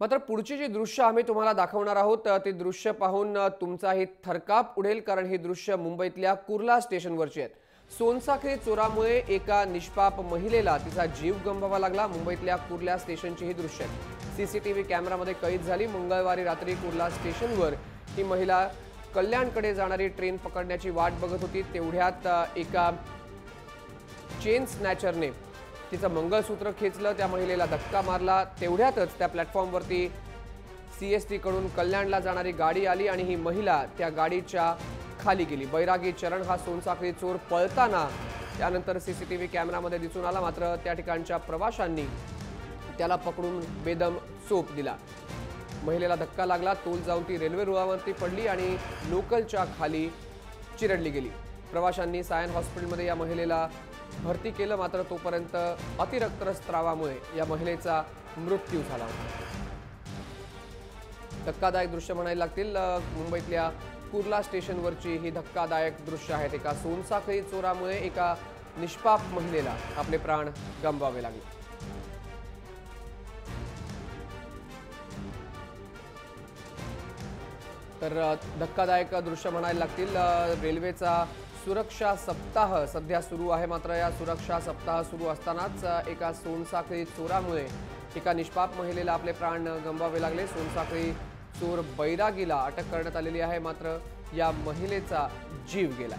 मात्र पुढची जी दृश्य आम्ही तुम्हाला दाखवणार आहोत ती दृश्य पाहून तुमचाही थरकाप उडेल, कारण ही दृश्य मुंबईतल्या कुर्ला स्टेशनवरची आहेत। सोनसाखळी चोरामुळे एका निष्पाप महिलेला तिचा जीव गमवावा लागला। मुंबईतल्या कुर्ला स्टेशनची ही दृश्य आहेत। सीसीटीव्ही कॅमेरामध्ये कैद झाली। मंगळवारी रात्री कुर्ला स्टेशनवर ही महिला कल्याणकडे जाणारी ट्रेन पकडण्याची वाट बघत होती। तेवढ्यात एका चेन स्नॅचरने तिचं मंगळसूत्र खेचलं, त्या महिलेला धक्का मारला। तेवढ्यातच त्या प्लॅटफॉर्मवरती सीएसटी कडून कल्याणला जाणारी गाडी आली आणि ही महिला त्या गाडीच्या खाली गेली। बैरागी चरण हा सोनसाखळी चोर पळताना त्यानंतर सीसीटीव्ही कॅमेरामध्ये दिसून आला। मात्र त्या ठिकाणच्या प्रवाशांनी त्याला पकडून बेदम चोप दिला। महिलेला धक्का लागला, तोल जाऊन ती रेल्वे रुळावरती पडली आणि लोकलच्या खाली चिरडली गेली। प्रवाशांनी सायन हॉस्पिटलमध्ये या महिलेला भरती केलं, मात्र तोपर्यंत अतिरक्तस्रावामुळे या महिलेचा मृत्यू झाला होता। धक्कादायक दृश्य म्हणायला लागतील। मुंबईतल्या कुर्ला स्टेशनवरची ही धक्कादायक दृश्य आहेत। एका सोनसाखळी चोरामुळे एका निष्पाप महिलेला आपले प्राण गमवावे लागले। तर धक्कादायक दृश्य म्हणायला लागतील। रेल्वेचा सुरक्षा सप्ताह सध्या सुरू आहे, मात्र या सुरक्षा सप्ताह सुरू असतानाच एका सोनसाखळी चोरामुळे एका निष्पाप महिलेला आपले प्राण गमवावे लागले। सोनसाखळी चोर बैरागीला अटक करण्यात आलेली आहे, मात्र या महिलेचा जीव गेला।